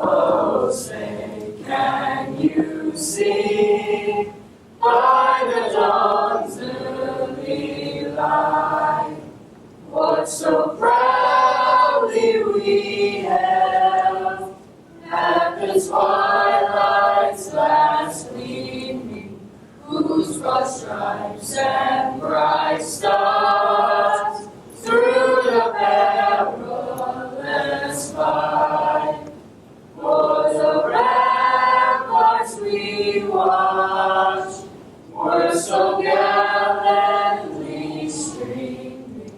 Oh, say, can you see by the dawn's early light what so proudly we held at the twilight's last gleaming, whose broad stripes and bright stars through the perilous fight for the ramparts we watched were so gallantly streaming,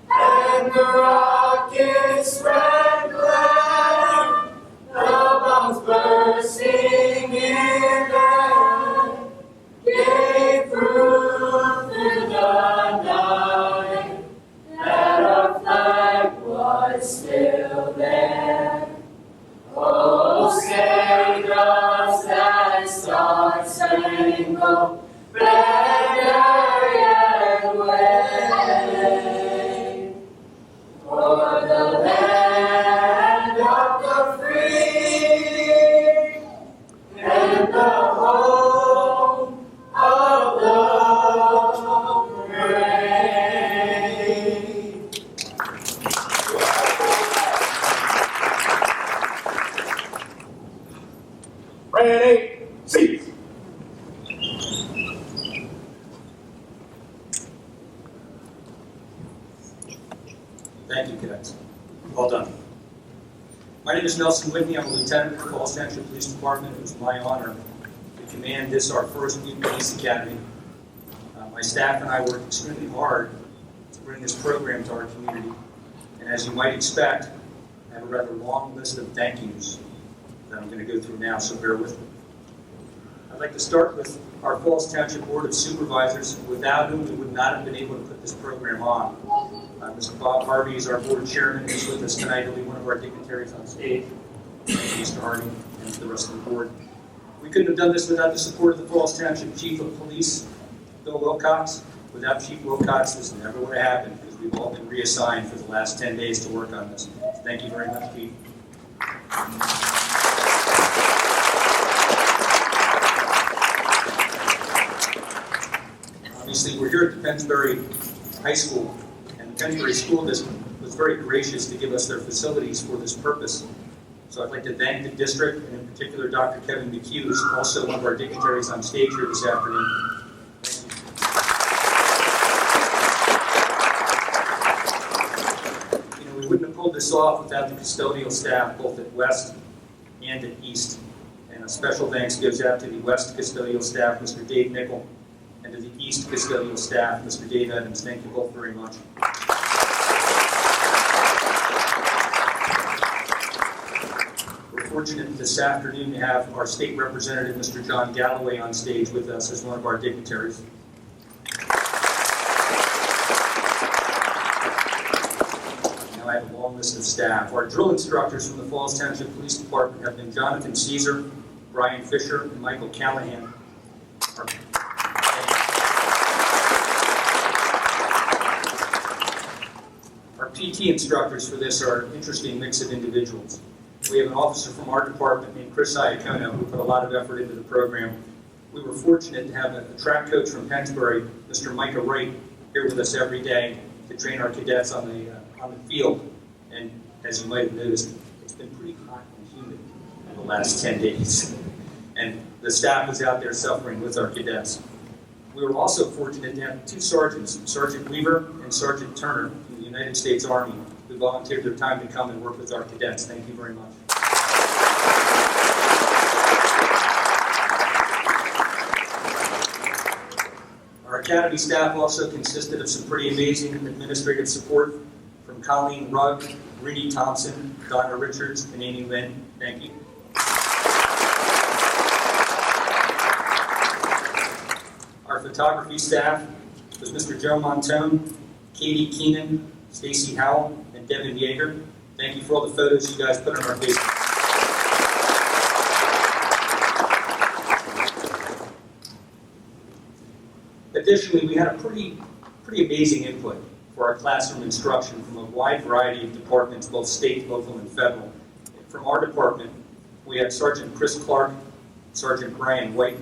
and the rockets' red glare, the bombs bursting in air, gave proof through the night that our flag was still there. Oh, say does that star-spangled banner yet wave for the land of the free and the home of the brave? Ready, cease. Thank you, cadets. Well done. My name is Nelson Whitney. I'm a lieutenant at the Wilcox Township Police Department. It was my honor to command this, our first new police academy. My staff and I worked extremely hard to bring this program to our community. And as you might expect, I have a rather long list of thank yous that I'm going to go through now, so bear with me. I'd like to start with our Wilcox Township Board of Supervisors, without whom we would not have been able to put this program on. Mr. Bob Harvey is our board chairman. He's with us tonight. He'll be one of our dignitaries on stage. Mr. Harvey and the rest of the board. We couldn't have done this without the support of the Wilcox Township Chief of Police, Bill Wilcox. Without Chief Wilcox, this never would have happened, because we've all been reassigned for the last 10 days to work on this. So thank you very much, Chief. Obviously, we're here at the Pennsbury High School, and the Pennsbury School District was very gracious to give us their facilities for this purpose. So I'd like to thank the district, and in particular Dr. Kevin McHugh, who's also one of our dignitaries on stage here this afternoon. We wouldn't have pulled this off without the custodial staff, both at West and at East. And a special thanks goes out to the West custodial staff, Mr. Dave Nickel, and to the East custodial staff, Mr. Dave Adams. Thank you both very much. We're fortunate this afternoon to have our state representative, Mr. John Galloway, on stage with us as one of our dignitaries. I have a long list of staff. Our drill instructors from the Falls Township Police Department have been Jonathan Caesar, Brian Fisher, and Michael Callahan. Our PT instructors for this are an interesting mix of individuals. We have an officer from our department named Chris Iacono, who put a lot of effort into the program. We were fortunate to have a track coach from Pennsbury, Mr. Micah Wright, here with us every day to train our cadets on the field. And as you might have noticed, it's been pretty hot and humid in the last 10 days. And the staff was out there suffering with our cadets. We were also fortunate to have two sergeants, Sergeant Weaver and Sergeant Turner from the United States Army, who volunteered their time to come and work with our cadets. Thank you very much. Our academy staff also consisted of some pretty amazing administrative support from Colleen Rugg, Reedy Thompson, Donna Richards, and Amy Lynn. Thank you. Our photography staff was Mr. Joe Montone, Katie Keenan, Stacy Howell, and Devin Yeager. Thank you for all the photos you guys put on our Facebook. Additionally, we had a pretty amazing input for our classroom instruction from a wide variety of departments, both state, local, and federal. From our department, we had Sergeant Chris Clark, Sergeant Brian White,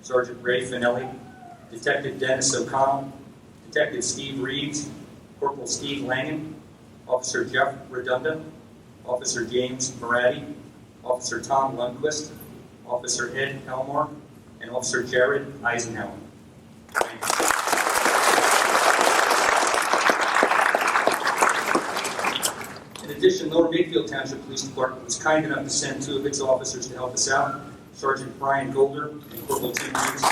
Sergeant Ray Finelli, Detective Dennis O'Connell, Detective Steve Reeves, Corporal Steve Langan, Officer Jeff Redunda, Officer James Moratti, Officer Tom Lundquist, Officer Ed Elmore, and Officer Jared Eisenhower. In addition, Lower Makefield Township Police Department was kind enough to send 2 of its officers to help us out, Sergeant Brian Golder and Corporal Tim Hughes.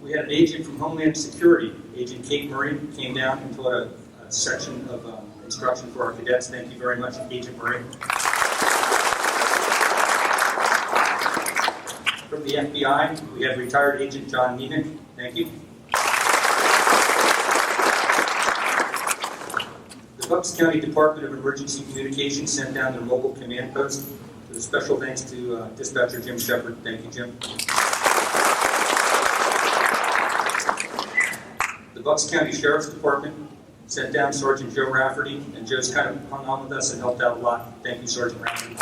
We had an agent from Homeland Security, Agent Kate Murray, came down and taught a section of instruction for our cadets. Thank you very much, Agent Murray. From the FBI, we had retired Agent John Nemick. Thank you. The Bucks County Department of Emergency Communications sent down their mobile command post. With a special thanks to Dispatcher Jim Shepard. Thank you, Jim. The Bucks County Sheriff's Department sent down Sergeant Joe Rafferty, and Joe's kind of hung on with us and helped out a lot. Thank you, Sergeant Rafferty.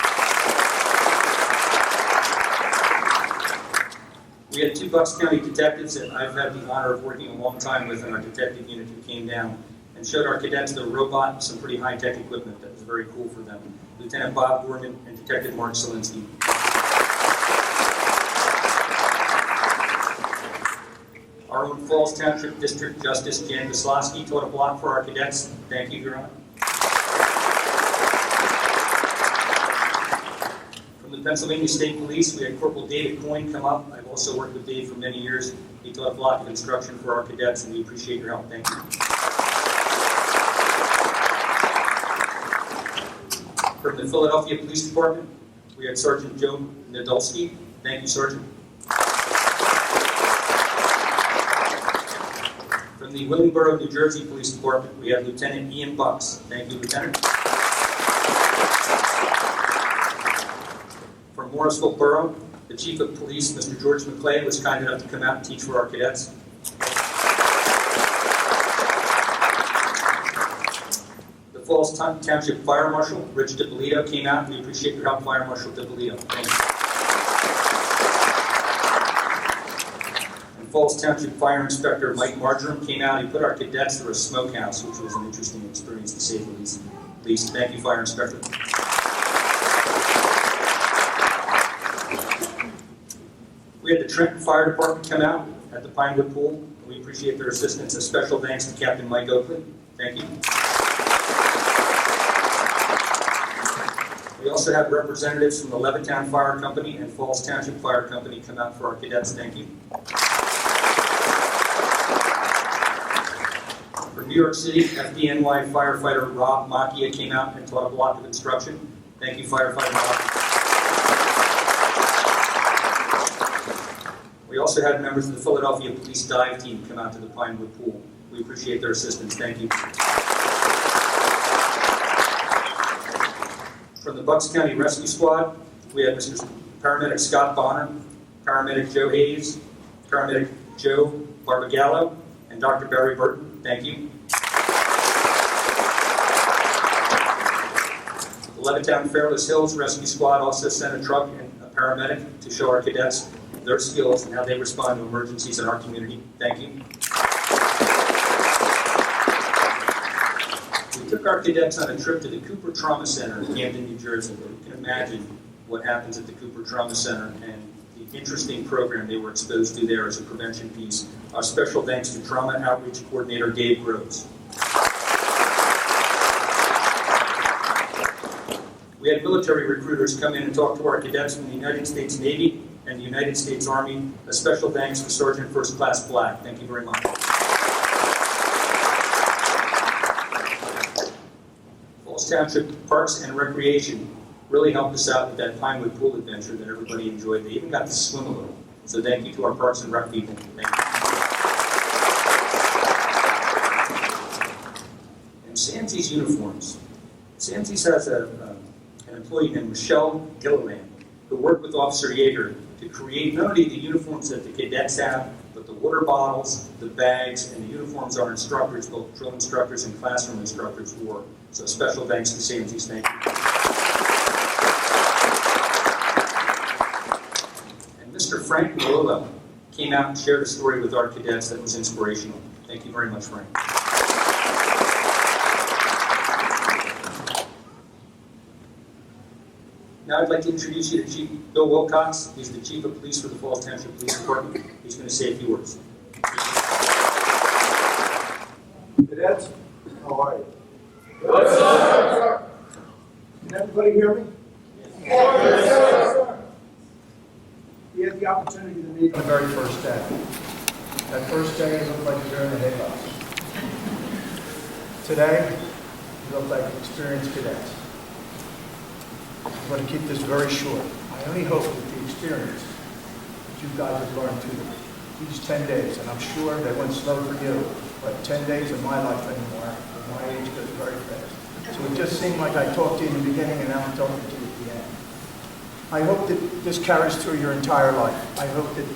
We had 2 Bucks County detectives that I've had the honor of working a long time with in our detective unit who came down and showed our cadets the robot and some pretty high-tech equipment that was very cool for them. Lieutenant Bob Gorman and Detective Mark Solinsky. Our own Falls Township District Justice Jan Vislowski taught a block for our cadets. Thank you, Your Honor. From the Pennsylvania State Police, we had Corporal David Coyne come up. I've also worked with Dave for many years. He taught a block of instruction for our cadets, and we appreciate your help. Thank you. From the Philadelphia Police Department, we had Sergeant Joe Nadolski. Thank you, Sergeant. From the Willingboro, New Jersey Police Department, we had Lieutenant Ian Bucks. Thank you, Lieutenant. From Morrisville Borough, the Chief of Police, Mr. George McClay, was kind enough to come out and teach for our cadets. The Falls Township Fire Marshal, Rich DiPolito, came out. We appreciate your help, Fire Marshal DiPolito. Thank you. Falls Township Fire Inspector Mike Marjoram came out. He put our cadets through a smokehouse, which was an interesting experience to say the least. Thank you, Fire Inspector. We had the Trenton Fire Department come out at the Pinewood Pool. We appreciate their assistance. A special thanks to Captain Mike Oakley. Thank you. We also had representatives from the Levittown Fire Company and Falls Township Fire Company come out for our cadets. Thank you. For New York City, FDNY firefighter Rob Macchia came out and taught a block of instruction. Thank you, firefighter Rob. We also had members of the Philadelphia Police Dive Team come out to the Pinewood Pool. We appreciate their assistance. Thank you. From the Bucks County Rescue Squad, we had Mr. Paramedic Scott Bonner, Paramedic Joe Hayes, Paramedic Joe Barbagallo, and Dr. Barry Burton. Thank you. The Levittown Fairless Hills Rescue Squad also sent a truck and a paramedic to show our cadets their skills and how they respond to emergencies in our community. Thank you. We took our cadets on a trip to the Cooper Trauma Center in Camden, New Jersey. You can imagine what happens at the Cooper Trauma Center and the interesting program they were exposed to there as a prevention piece. Our special thanks to Trauma Outreach Coordinator Dave Groves. We had military recruiters come in and talk to our cadets from the United States Navy and the United States Army. A special thanks to Sergeant First Class Black. Thank you very much. Falls Township Parks and Recreation really helped us out with that Pinewood Pool adventure that everybody enjoyed. They even got to swim a little. So thank you to our Parks and Rec people. Thank you. Samsies uniforms. Samsies has an employee named Michelle Gilliland who worked with Officer Yeager to create not only the uniforms that the cadets have, but the water bottles, the bags, and the uniforms our instructors, both drill instructors and classroom instructors, wore. So special thanks to Samsies. Thank you. And Mr. Frank Malillo came out and shared a story with our cadets that was inspirational. Thank you very much, Frank. Now I'd like to introduce you to Chief Bill Wilcox. He's the Chief of Police for the Falls Township Police Department. He's going to say a few words. Cadets, how are you? Good, sir. Can everybody hear me? Yes, sir. We had the opportunity to meet on the very first day. That first day, it looked like we were in the haybox. Today, you look like experienced cadets. I'm going to keep this very short. I only hope that the experience that you guys have learned through these 10 days, and I'm sure they went slow for you, but 10 days in my life anymore, at my age, goes very fast. So it just seemed like I talked to you in the beginning and now I'm talking to you at the end. I hope that this carries through your entire life. I hope that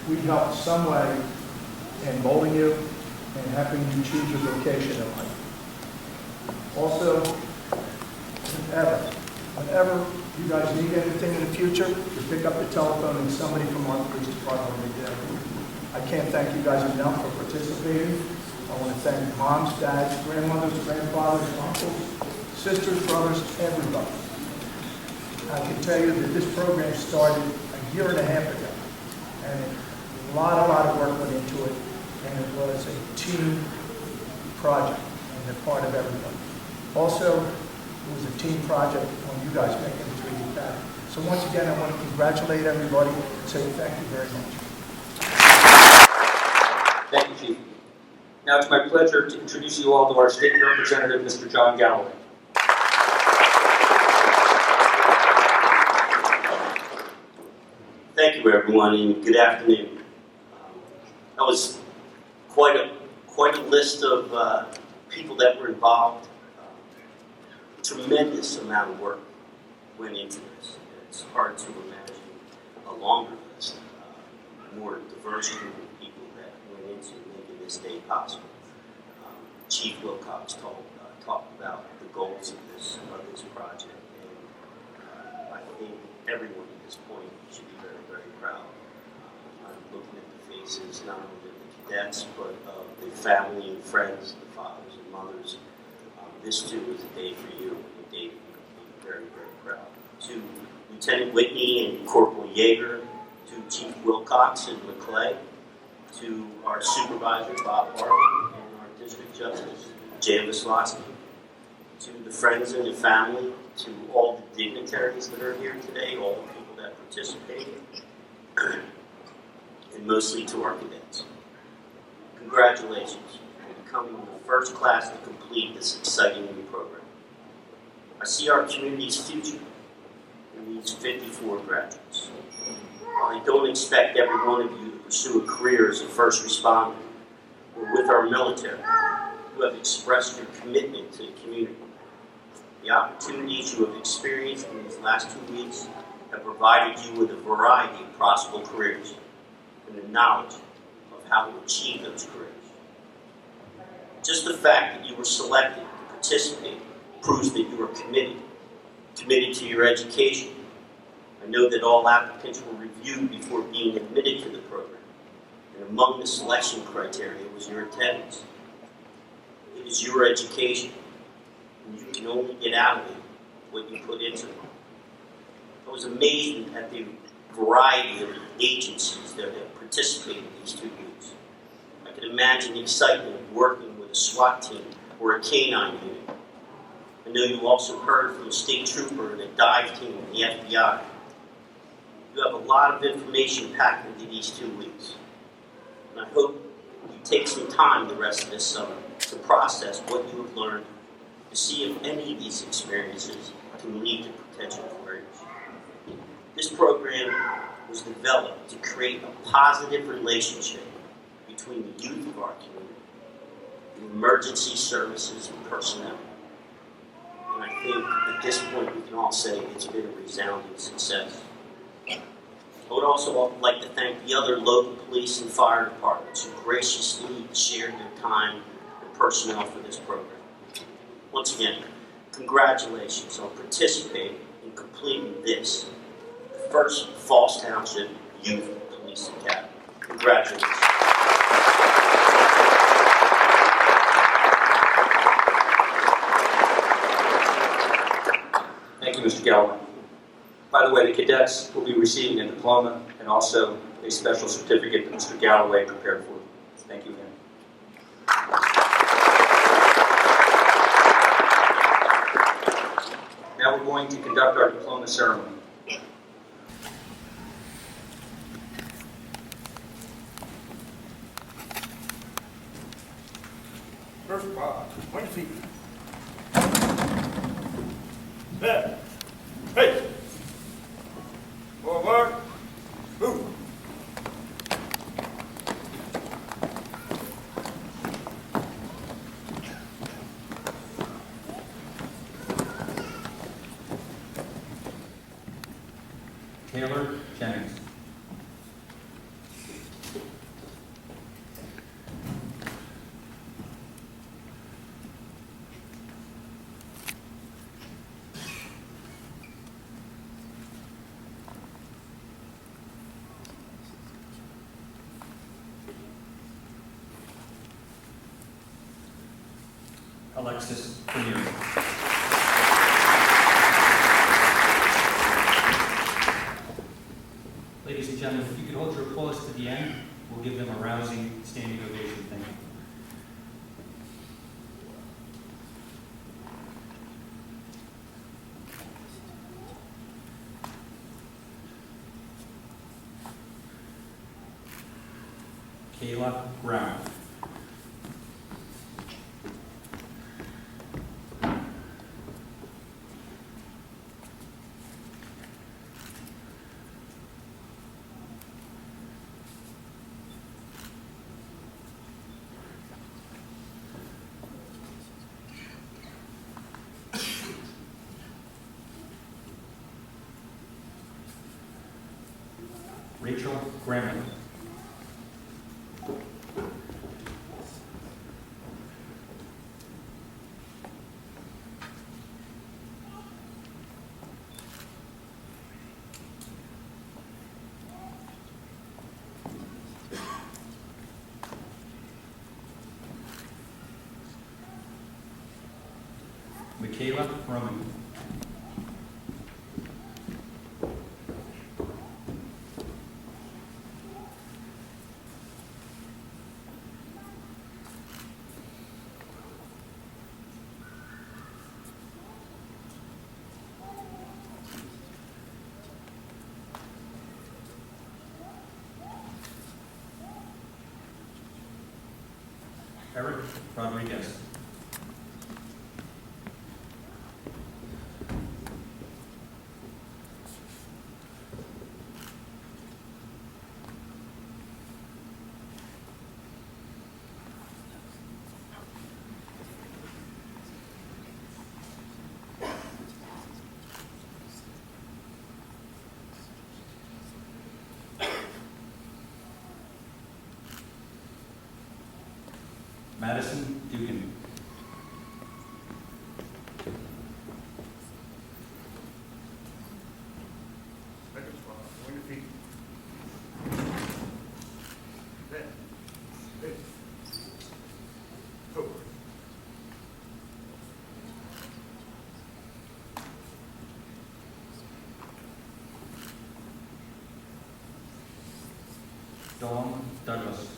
we help some way in molding you and helping you choose your vocation in life. Also, whenever you guys need anything in the future, you pick up the telephone and somebody from our police department will be there. I can't thank you guys enough for participating. I want to thank moms, dads, grandmothers, grandfathers, uncles, sisters, brothers, everybody. I can tell you that this program started a year and a half ago, and a lot of work went into it, and it was a team project on the part of everybody. Also, it was a team project on you guys making it through the academy. So once again, I want to congratulate everybody and say thank you very much. Thank you, Chief. Now it's my pleasure to introduce you all to our State Representative, Mr. John Galloway. Thank you, everyone, and good afternoon. That was quite a list of people that were involved. A tremendous amount of work went into this. It's hard to imagine a longer list, more diverse group of people that went into making this day possible. Chief Wilcox talked about the goals of this project, and I think everyone at this point should be very, very proud. I'm looking at the faces not only of the cadets, but of the family and friends, the fathers and mothers. This too is a day for you, a day for you to be very, very proud. To Lieutenant Whitney and Corporal Yeager, to Chief Wilcox and McClay, to our supervisor, Bob Harvey, and our district justice, Jay Vislosky, to the friends and the family, to all the dignitaries that are here today, all the people that participated, and mostly to our cadets. Congratulations on becoming the first class to complete this exciting new program. I see our community's future in these 54 graduates. While I don't expect every one of you to pursue a career as a first responder or with our military, you have expressed your commitment to the community. The opportunities you have experienced in these last 2 weeks have provided you with a variety of possible careers and the knowledge of how to achieve those careers. Just the fact that you were selected to participate proves that you are committed to your education. I know that all applicants were reviewed before being admitted to the program, and among the selection criteria was your attendance. It is your education, and you can only get out of it what you put into it. I was amazed at the variety of agencies that have participated in these 2 weeks. I could imagine the excitement of working with a SWAT team or a K-9 unit. I know you also heard from a state trooper and a dive team in the FBI. You have a lot of information packed into these 2 weeks. And I hope you take some time the rest of this summer to process what you have learned, to see if any of these experiences can lead to potential careers. This program was developed to create a positive relationship between the youth of our community and emergency services personnel. And I think at this point we can all say it's been a resounding success. I would also like to thank the other local police and fire departments who graciously shared their time and personnel for this program. Once again, congratulations on participating in completing this, the first Falls Township Youth Police Academy. Congratulations. Thank you, Mr. Galloway. By the way, the cadets will be receiving a diploma and also a special certificate that Mr. Galloway prepared for them. Thank you again. Now we're going to conduct our diploma ceremony. First Bob, on your feet. There. Hey. Forward. Move. Taylor Jennings. Alexis Premiere. Ladies and gentlemen, if you could hold your applause to the end, we'll give them a rousing standing ovation. Thank you. Kayla Brown. Rachel Graham. Michaela Roman. Eric Rodriguez. Madison Dugan. Second spot, on your feet. There. Hey. Go. Dawn Douglas.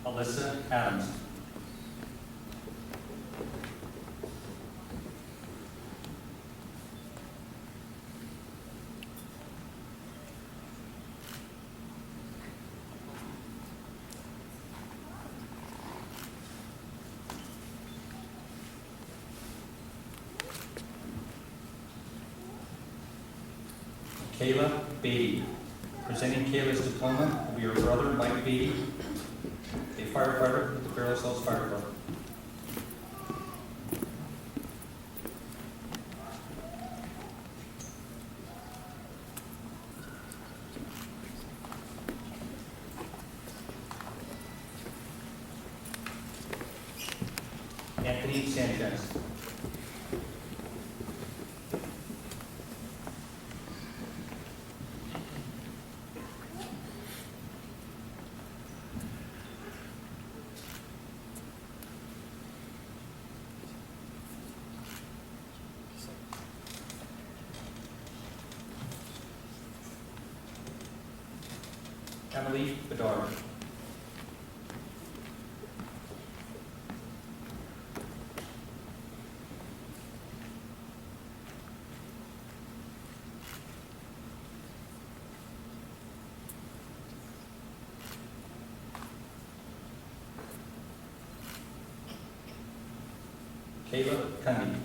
Alyssa Adams. Kayla Beatty. Presenting Kayla's diploma will be her brother, Mike Beatty, a firefighter with the Fairless Hills Fire Department. Anthony Sanchez. Emily Bedard. Kayla Cundy.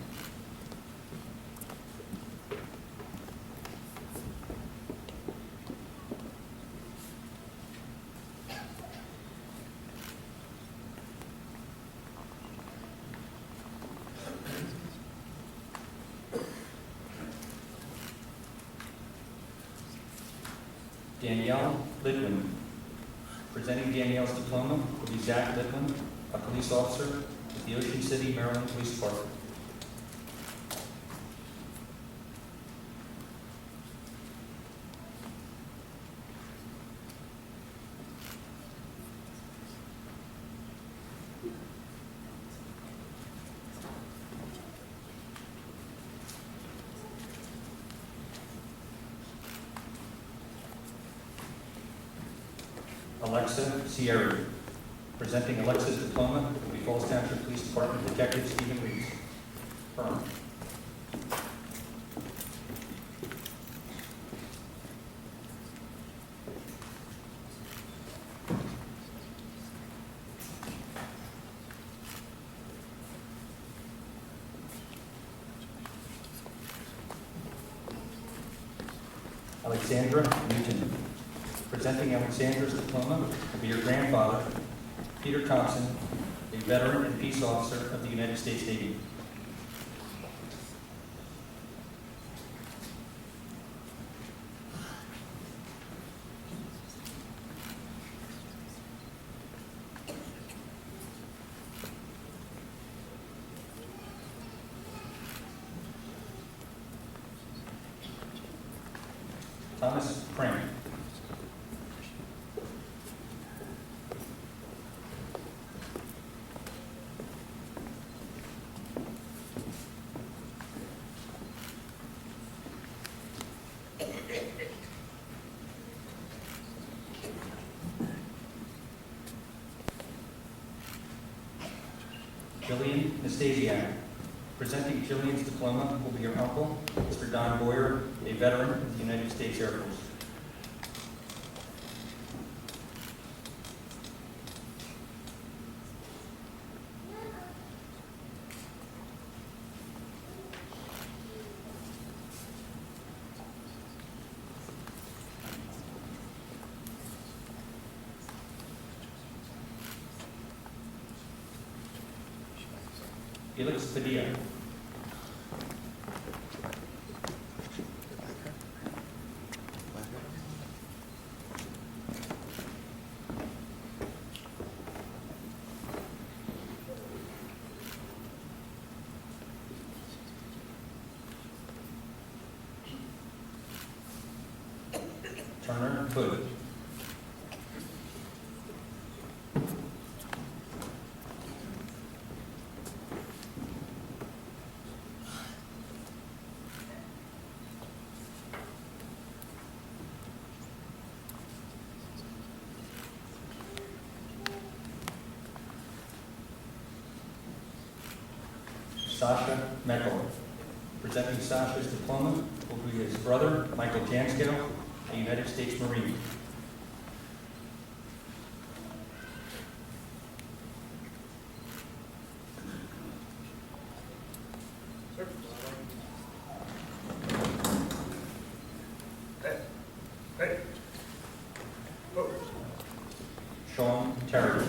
Danielle Litwin. Presenting Danielle's diploma will be Zach Litwin, a police officer with the Ocean City, Maryland Police Department. Alexa Sierra. Presenting Alexa's diploma will be Falls Township Police Department Detective Stephen Reeves. Firm. Alexandra Newton. Presenting Alexandra's diploma will be her grandfather, Peter Thompson, a veteran and peace officer of the United States Navy. Thomas Crank. Jillian Nastasiak. Presenting Jillian's diploma will be her uncle, Mr. Don Boyer, a veteran of the United States Air Force. Felix Padilla. Turner Hood. Sasha Meckel. Presenting Sasha's diploma will be his brother, Michael Janskow, a United States Marine. Sir. Sean Terry.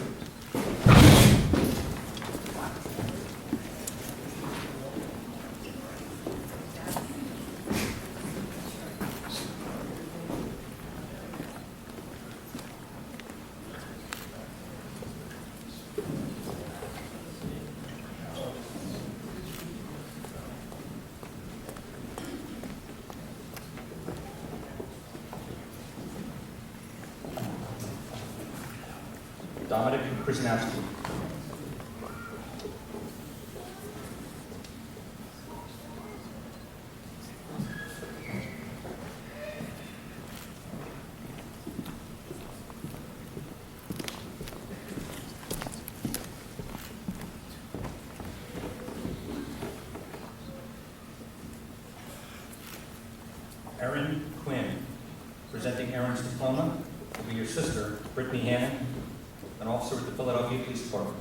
Dominic Krasnowski. Erin Quinn. Presenting Erin's diploma will be your sister, Brittany Hannon, an officer with the Philadelphia Police Department.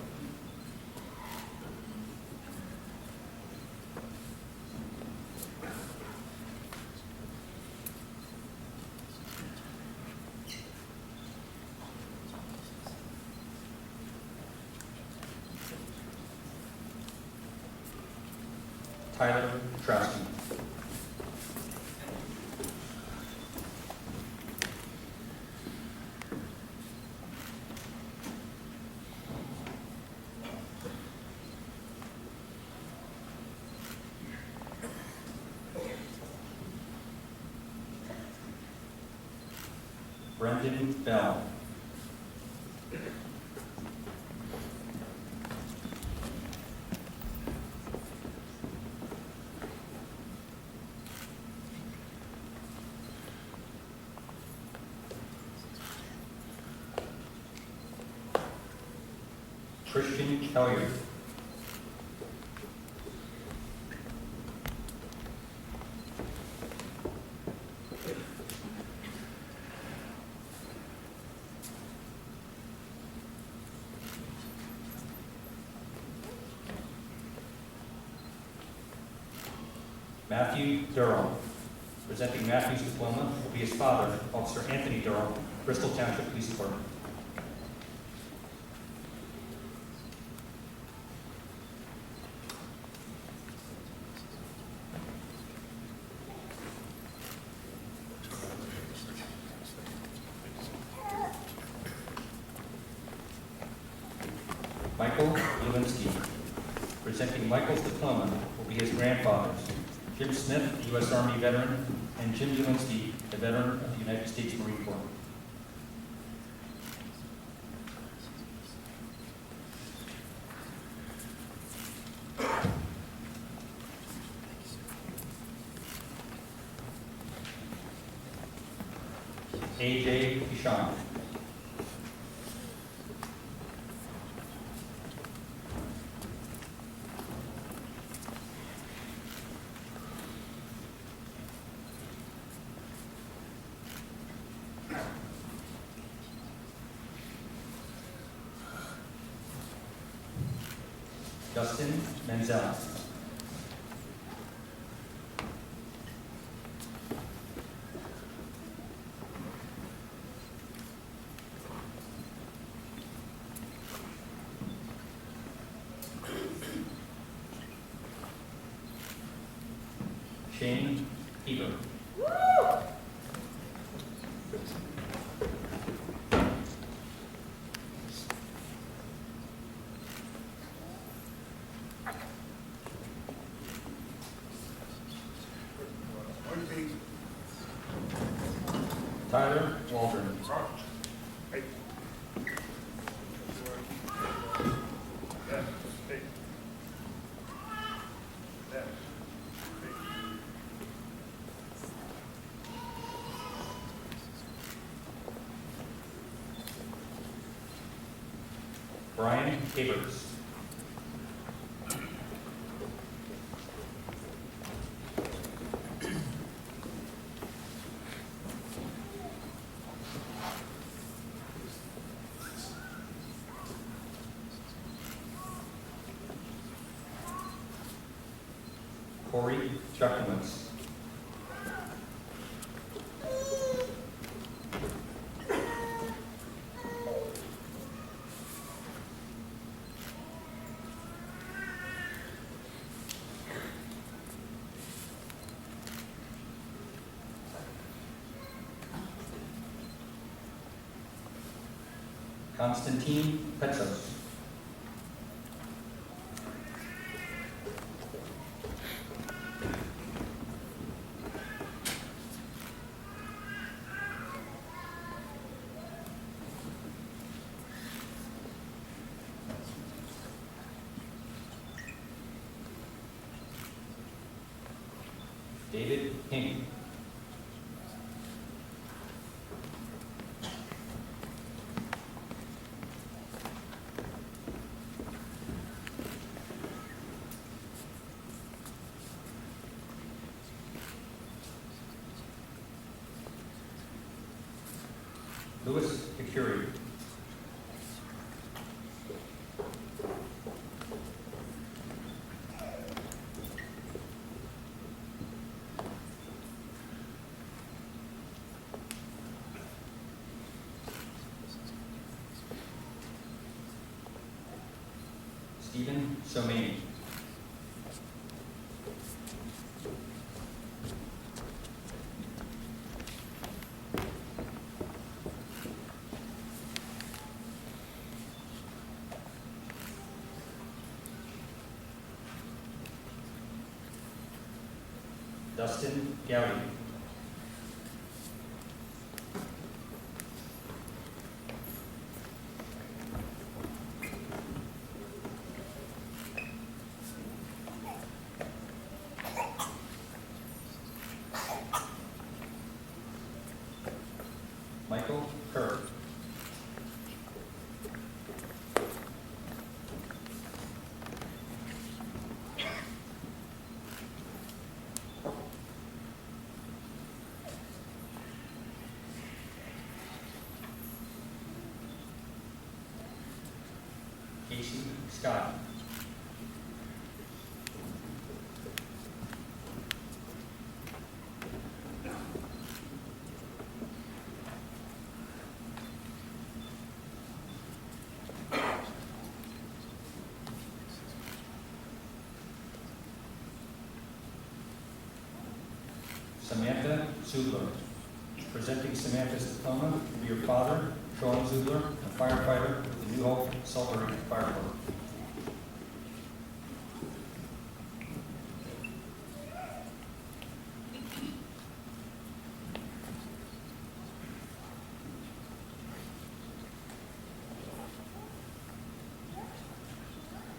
Tyler Trotsky. Brendan Bell. Christian Kelly. Matthew Durham. Presenting Matthew's diploma will be his father, Officer Anthony Durham, Bristol Township Police Department. Michael Lewinsky. Presenting Michael's diploma will be his grandfather's, Jim Smith, U.S. Army veteran, and Jim Lewinsky, a veteran of the United States Marine Corps. A.J. Duchamp. Justin Menzel. Shane Heber. Tyler Waldron. Hey. Yeah. Hey. Yeah. Hey. Brian Havers. Corey Chuckowitz. Konstantin Petros. David King. Louis Kikuri. Stephen Somani. Dustin Gowdy. Michael Kerr. Casey Scott. Samantha Zubler. Presenting Samantha's diploma will be your father, Sean Zubler, a firefighter with the New Hope Salisbury Fire Department.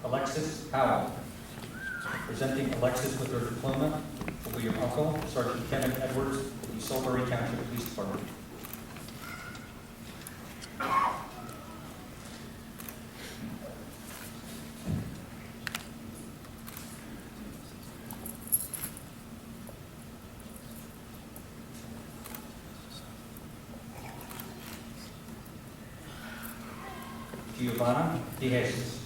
Alexis Howell. Presenting Alexis with her diploma will be your uncle, Sergeant Kevin Edwards, of the Salisbury Township Police Department. Giovanna De Jesus.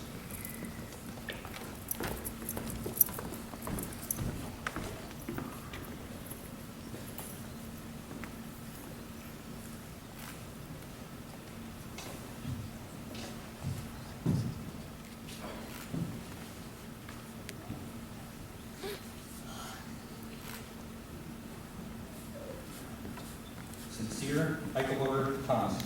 Sincere Eichelberger Thomas.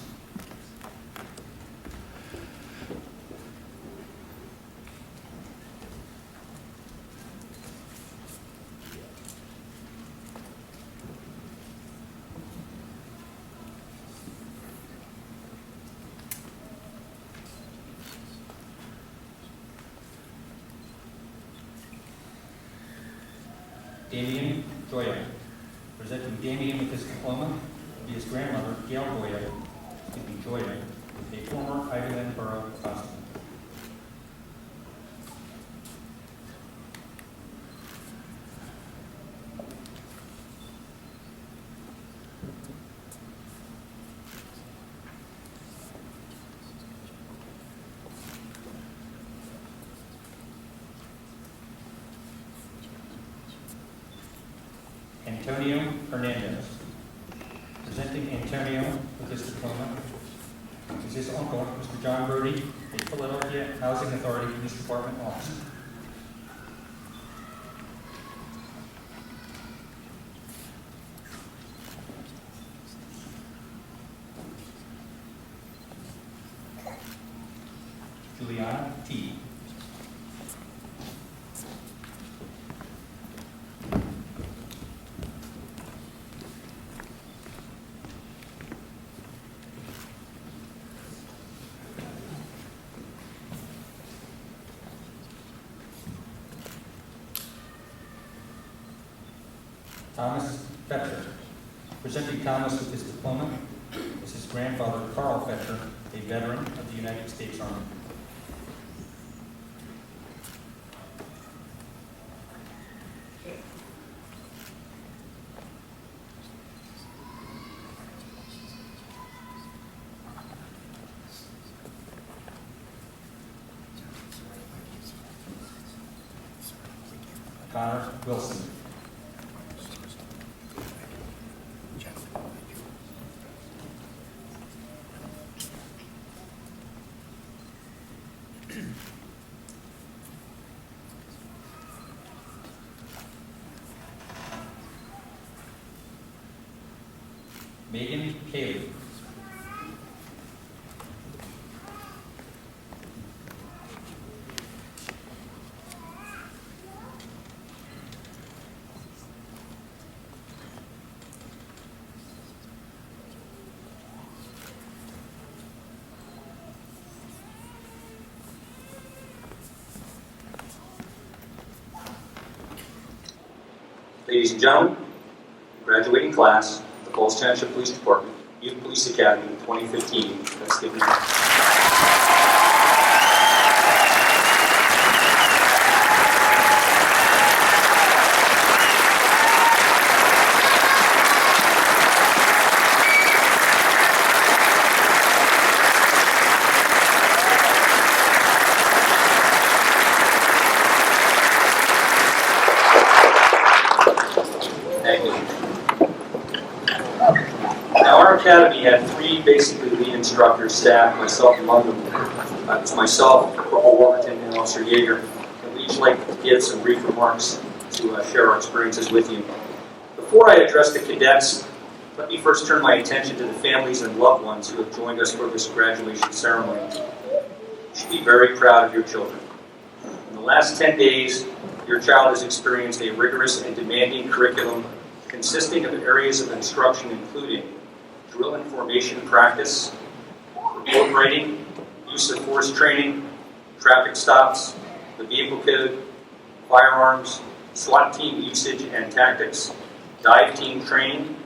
Damien Joya. Presenting Damien with his diploma will be his grandmother, Gail Joya, a former Ivyland Borough constable. Antonio Hernandez. Presenting Antonio with his diploma is his uncle, Mr. John Brody, a Philadelphia Housing Authority Police Department officer. Juliana T. Thomas Fetcher. Presenting Thomas with his diploma is his grandfather, Carl Fetcher, a veteran of the United States Army. Connor Wilson. Megan Cayley. Ladies and gentlemen, graduating class, the Falls Township Police Department, Youth Police Academy 2015. Let's give them Thank you. Now, our academy had three basically lead instructors, staff, myself among them. It's myself, Corporal Warburton, and Officer Yeager. And we each like to give some brief remarks to share our experiences with you. Before I address the cadets, let me first turn my attention to the families and loved ones who have joined us for this graduation ceremony. You should be very proud of your children. In the last 10 days, your child has experienced a rigorous and demanding curriculum consisting of areas of instruction including drill and formation practice, report writing, use of force training, traffic stops, the vehicle code, firearms, SWAT team usage and tactics, dive team training,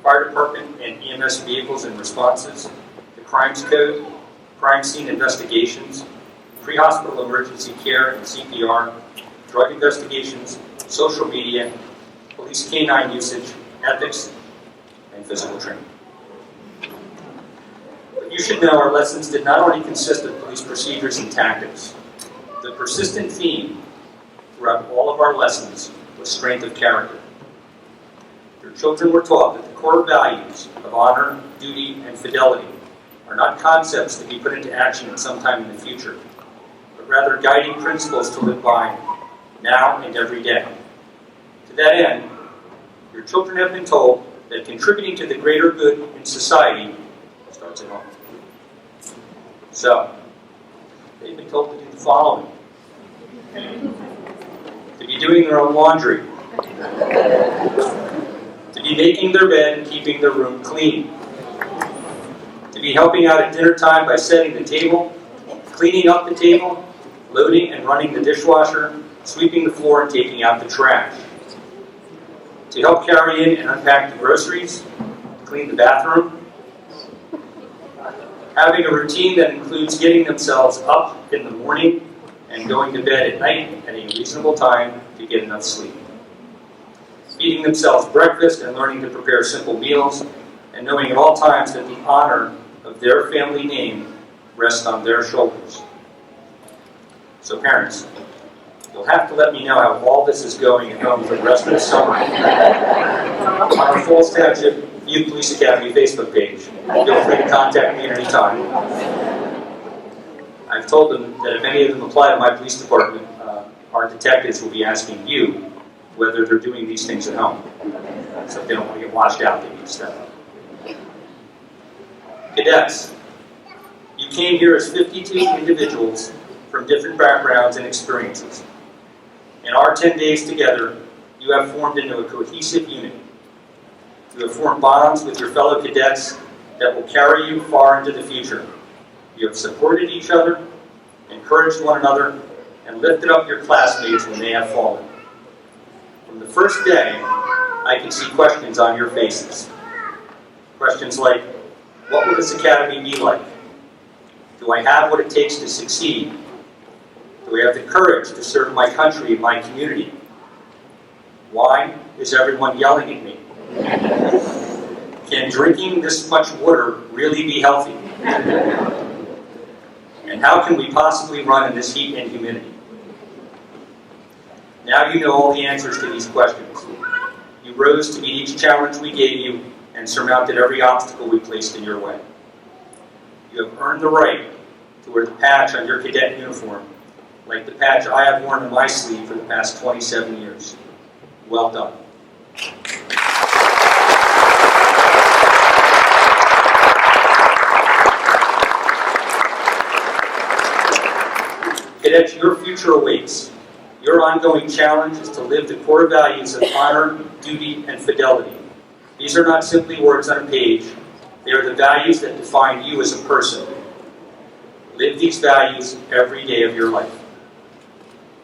fire department and EMS vehicles and responses, the crimes code, crime scene investigations, pre-hospital emergency care and CPR, drug investigations, social media, police canine usage, ethics, and physical training. But you should know our lessons did not only consist of police procedures and tactics. The persistent theme throughout all of our lessons was strength of character. Your children were taught that the core values of honor, duty, and fidelity are not concepts to be put into action at some time in the future, but rather guiding principles to live by now and every day. To that end, your children have been told that contributing to the greater good in society starts at home. So, they've been told to do the following. To be doing their own laundry. To be making their bed and keeping their room clean. To be helping out at dinner time by setting the table, cleaning up the table, loading and running the dishwasher, sweeping the floor and taking out the trash. To help carry in and unpack the groceries, clean the bathroom. Having a routine that includes getting themselves up in the morning and going to bed at night at a reasonable time to get enough sleep. Feeding themselves breakfast and learning to prepare simple meals, and knowing at all times that the honor of their family name rests on their shoulders. So parents, you'll have to let me know how all this is going at home for the rest of the summer on our Falls Township Youth Police Academy Facebook page. Feel free to contact me at any time. I've told them that if any of them apply to my police department, our detectives will be asking you whether they're doing these things at home. So if they don't want to get washed out, they need to step up. Cadets, you came here as 52 individuals from different backgrounds and experiences. In our 10 days together, you have formed into a cohesive unit. You have formed bonds with your fellow cadets that will carry you far into the future. You have supported each other, encouraged one another, and lifted up your classmates when they have fallen. From the first day, I can see questions on your faces. Questions like, what will this academy be like? Do I have what it takes to succeed? Do I have the courage to serve my country and my community? Why is everyone yelling at me? Can drinking this much water really be healthy? And how can we possibly run in this heat and humidity? Now you know all the answers to these questions. You rose to meet each challenge we gave you and surmounted every obstacle we placed in your way. You have earned the right to wear the patch on your cadet uniform, like the patch I have worn on my sleeve for the past 27 years. Well done. Cadets, your future awaits. Your ongoing challenge is to live the core values of honor, duty, and fidelity. These are not simply words on a page. They are the values that define you as a person. Live these values every day of your life.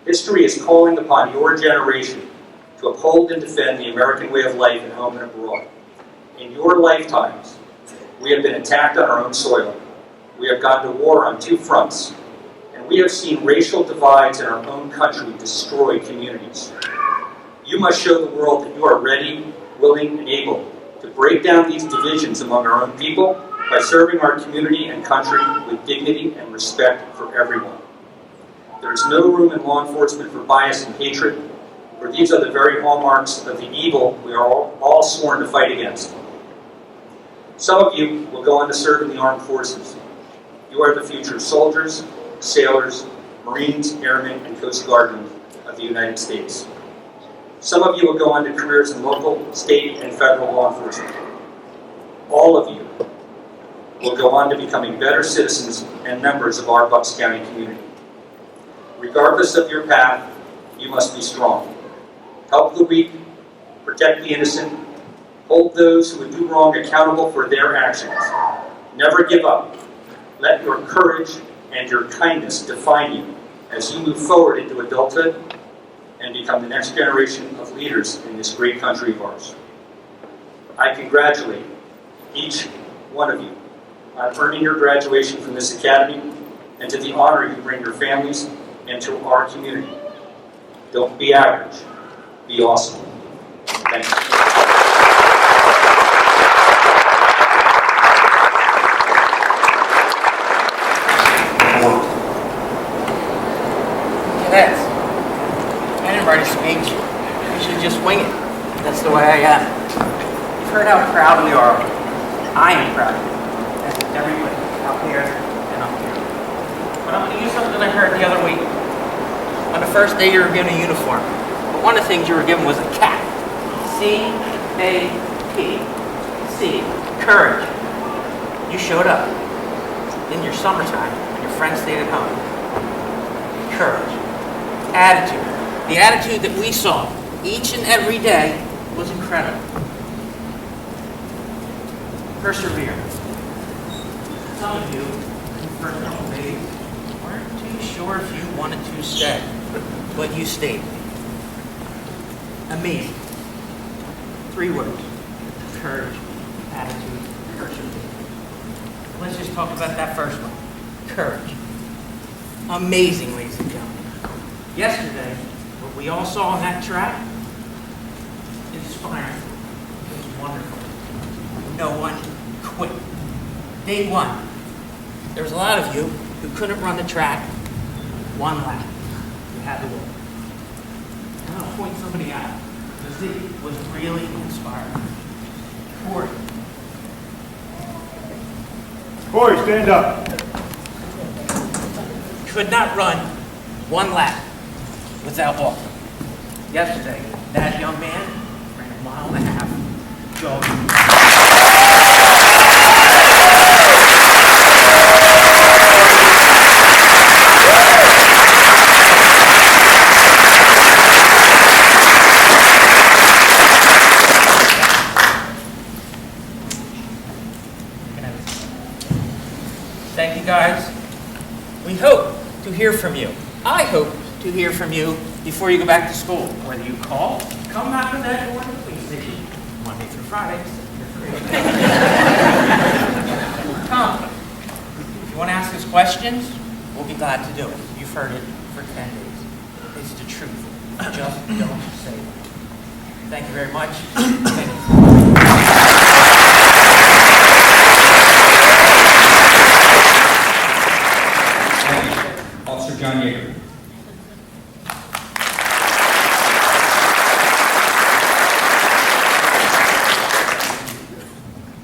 History is calling upon your generation to uphold and defend the American way of life at home and abroad. In your lifetimes, we have been attacked on our own soil. We have gone to war on two fronts. And we have seen racial divides in our own country destroy communities. You must show the world that you are ready, willing, and able to break down these divisions among our own people by serving our community and country with dignity and respect for everyone. There is no room in law enforcement for bias and hatred, for these are the very hallmarks of the evil we are all sworn to fight against. Some of you will go on to serve in the armed forces. You are the future soldiers, sailors, Marines, Airmen, and Coast Guardmen of the United States. Some of you will go on to careers in local, state, and federal law enforcement. All of you will go on to becoming better citizens and members of our Bucks County community. Regardless of your path, you must be strong. Help the weak, protect the innocent, hold those who would do wrong accountable for their actions. Never give up. Let your courage and your kindness define you as you move forward into adulthood and become the next generation of leaders in this great country of ours. I congratulate each one of you on earning your graduation from this academy and to the honor you bring your families and to our community. Don't be average, be awesome. Thank you. Cadets, I didn't write a speech. You should just wing it. That's the way I am. You've heard how proud we are. I am proud of you. That's everybody out here and up here. But I'm going to use something I heard the other week. On the first day you were given a uniform. But one of the things you were given was a cap. C-A-P. C. Courage. You showed up. In your summertime, and your friends stayed at home. Courage. Attitude. The attitude that we saw each and every day was incredible. Persevere. Some of you, in the first couple of days, weren't too sure if you wanted to stay, but you stayed. Amazing. 3 words. Courage, attitude, persevere. Let's just talk about that first one. Courage. Amazing, ladies and gentlemen. Yesterday, what we all saw on that track, inspiring. It was wonderful. No one quit. Day 1, there was a lot of you who couldn't run the track 1 lap. You had to walk. And I'll point somebody out, because it was really inspiring. Corey. Corey, stand up. Could not run 1 lap without walking. Yesterday, that young man ran 1.5 miles jogging. guys, we hope to hear from you. I hope to hear from you before you go back to school. Whether you call, come knock on that door in the police station, Monday through Friday. Come. If you want to ask us questions, we'll be glad to do it. You've heard it for 10 days. It's the truth. Just don't say it. Thank you very much. Thank you. Officer John Yeager.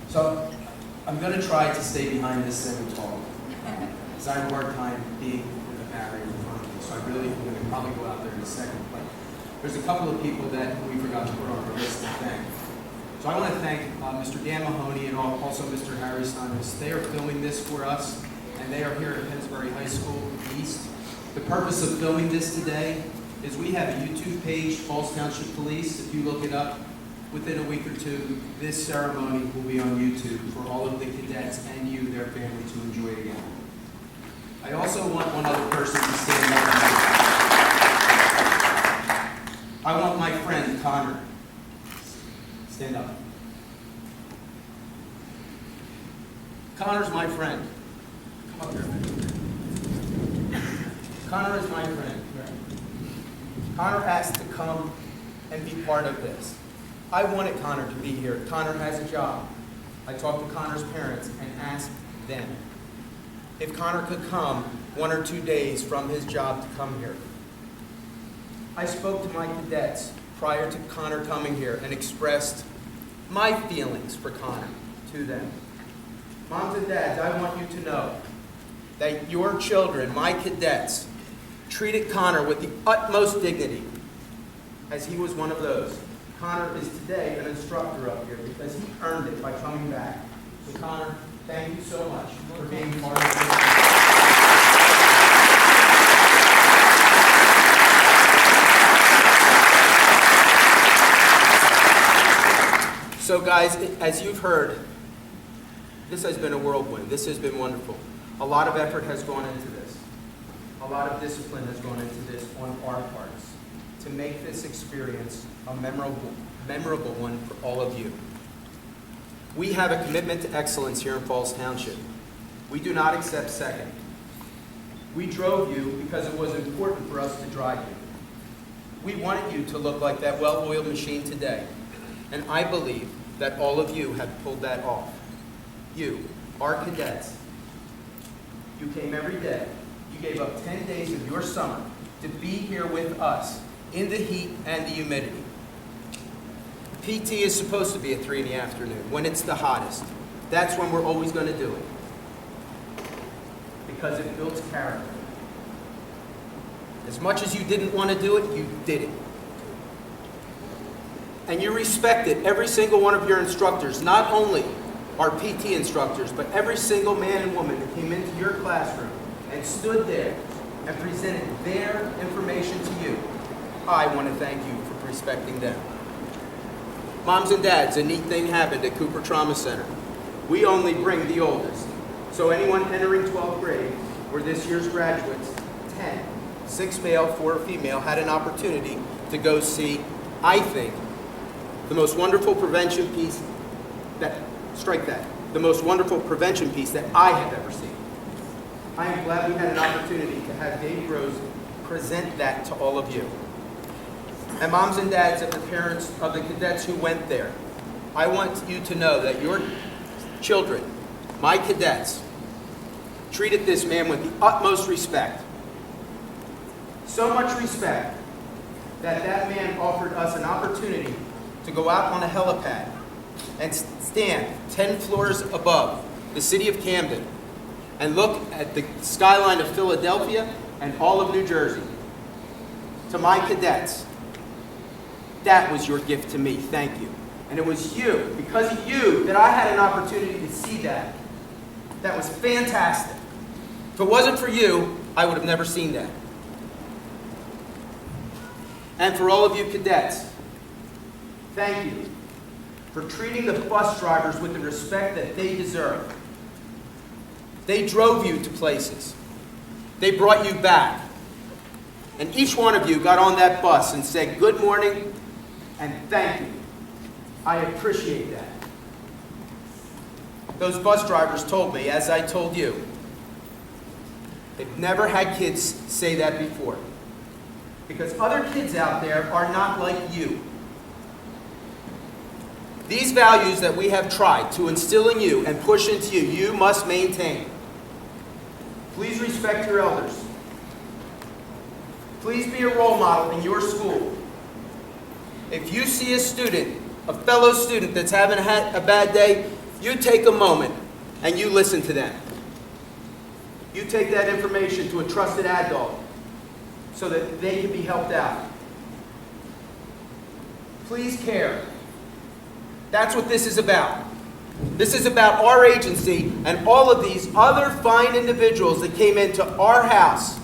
So, I'm going to try to stay behind this and talk, because I have a hard time being with a barrier in front of me, so I really am going to probably go out there in a second. But there's a couple of people that we forgot to put on our list to thank. So I want to thank Mr. Dan Mahoney and also Mr. Harry Steiners. They are filming this for us, and they are here at Pennsbury High School East. The purpose of filming this today is we have a YouTube page, Falls Township Police. If you look it up, within a week or two, this ceremony will be on YouTube for all of the cadets and you, their family, to enjoy again. I also want one other person to stand up. I want my friend, Connor. Stand up. Connor's my friend. Come up here. Connor is my friend. Connor asked to come and be part of this. I wanted Connor to be here. Connor has a job. I talked to Connor's parents and asked them if Connor could come 1 or 2 days from his job to come here. I spoke to my cadets prior to Connor coming here and expressed my feelings for Connor to them. Moms and dads, I want you to know that your children, my cadets, treated Connor with the utmost dignity, as he was one of those. Connor is today an instructor up here because he earned it by coming back. So Connor, thank you so much for being part of this. So guys, as you've heard, this has been a whirlwind. This has been wonderful. A lot of effort has gone into this. A lot of discipline has gone into this on our parts to make this experience a memorable one for all of you. We have a commitment to excellence here in Falls Township. We do not accept second. We drove you because it was important for us to drive you. We wanted you to look like that well-oiled machine today. And I believe that all of you have pulled that off. You, our cadets, you came every day. You gave up 10 days of your summer to be here with us in the heat and the humidity. PT is supposed to be at 3 in the afternoon when it's the hottest. That's when we're always going to do it. Because it builds character. As much as you didn't want to do it, you did it. And you respected every single one of your instructors, not only our PT instructors, but every single man and woman that came into your classroom and stood there and presented their information to you. I want to thank you for respecting them. Moms and dads, a neat thing happened at Cooper Trauma Center. We only bring the oldest. So anyone entering 12th grade or this year's graduates, 10, 6 male, 4 female, had an opportunity to go see, I think, the most wonderful prevention piece the most wonderful prevention piece that I have ever seen. I am glad we had an opportunity to have Dave Rose present that to all of you. And moms and dads of the parents of the cadets who went there, I want you to know that your children, my cadets, treated this man with the utmost respect. So much respect that that man offered us an opportunity to go out on a helipad and stand 10 floors above the city of Camden and look at the skyline of Philadelphia and all of New Jersey. To my cadets, that was your gift to me. Thank you. And it was you, because of you, that I had an opportunity to see that. That was fantastic. If it wasn't for you, I would have never seen that. And for all of you cadets, thank you for treating the bus drivers with the respect that they deserve. They drove you to places. They brought you back. And each one of you got on that bus and said, "Good morning and thank you." I appreciate that. Those bus drivers told me, as I told you, they've never had kids say that before. Because other kids out there are not like you. These values that we have tried to instill in you and push into you, you must maintain. Please respect your elders. Please be a role model in your school. If you see a student, a fellow student that's having a bad day, you take a moment and you listen to them. You take that information to a trusted adult so that they can be helped out. Please care. That's what this is about. This is about our agency and all of these other fine individuals that came into our house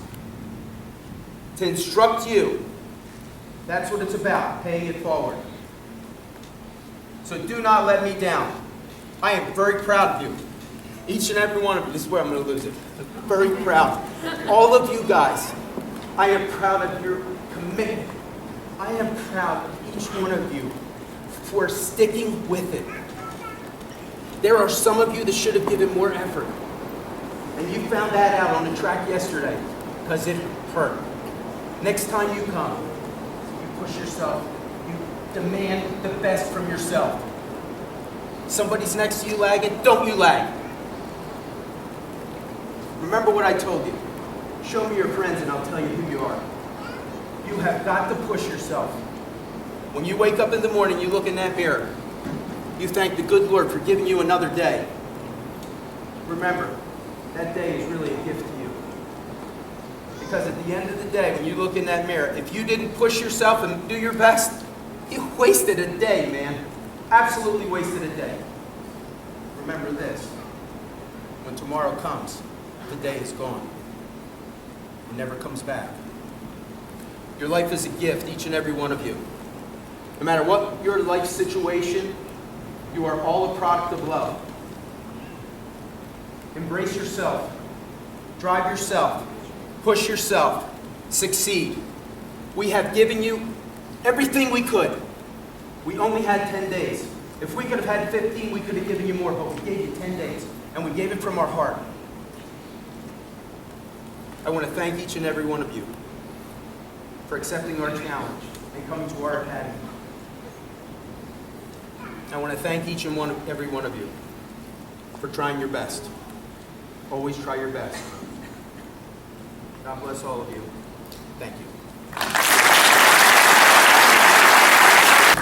to instruct you. That's what it's about, paying it forward. So do not let me down. I am very proud of you. Each and every one of you. This is where I'm going to lose it. I'm very proud. All of you guys. I am proud of your commitment. I am proud of each one of you for sticking with it. There are some of you that should have given more effort. And you found that out on the track yesterday because it hurt. Next time you come, you push yourself. You demand the best from yourself. Somebody's next to you lagging, don't you lag. Remember what I told you. Show me your friends and I'll tell you who you are. You have got to push yourself. When you wake up in the morning, you look in that mirror. You thank the good Lord for giving you another day. Remember, that day is really a gift to you. Because at the end of the day, when you look in that mirror, if you didn't push yourself and do your best, you wasted a day, man. Absolutely wasted a day. Remember this. When tomorrow comes, the day is gone. It never comes back. Your life is a gift, each and every one of you. No matter what your life situation, you are all a product of love. Embrace yourself. Drive yourself. Push yourself. Succeed. We have given you everything we could. We only had 10 days. If we could have had 15, we could have given you more, but we gave you 10 days, and we gave it from our heart. I want to thank each and every one of you for accepting our challenge and coming to our academy. I want to thank each and every one of you for trying your best. Always try your best. God bless all of you. Thank you.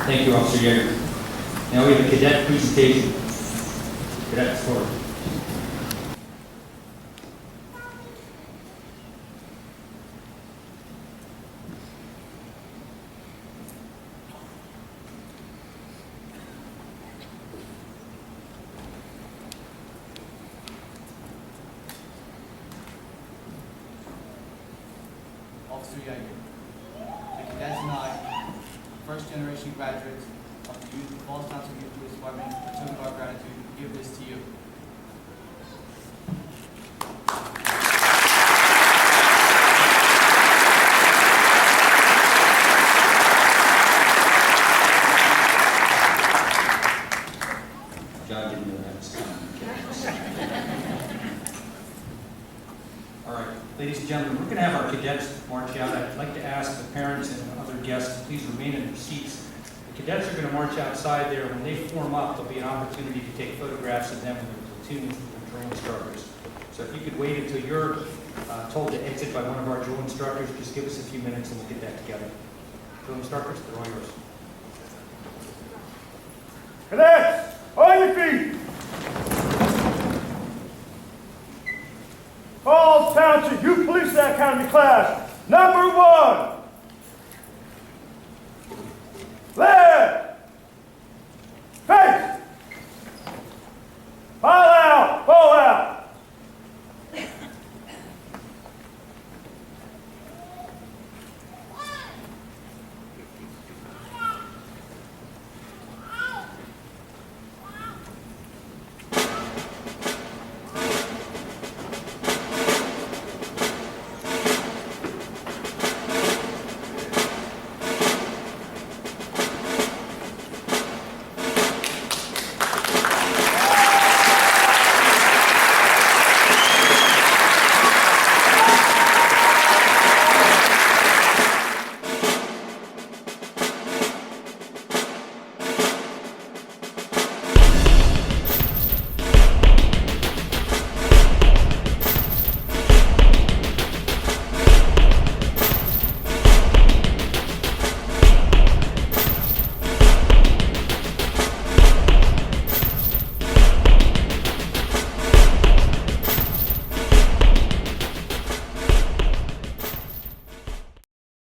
Thank you, Officer Yeager. Now we have a cadet presentation. Cadet Ford. Officer Yeager, the cadets and I, first-generation graduates of the Wilcox Township Youth Police Department, a token of our gratitude, give this to you. John didn't know that was coming. All right, ladies and gentlemen, we're going to have our cadets march out. I'd like to ask the parents and other guests to please remain in their seats. The cadets are going to march outside there. When they form up, there'll be an opportunity to take photographs of them with their platoon and drill instructors. So if you could wait until you're told to exit by one of our drill instructors, just give us a few minutes and we'll get that together. Drill instructors, they're all yours. Cadets, on your feet. All Township Youth Police Academy class, number 1. Let's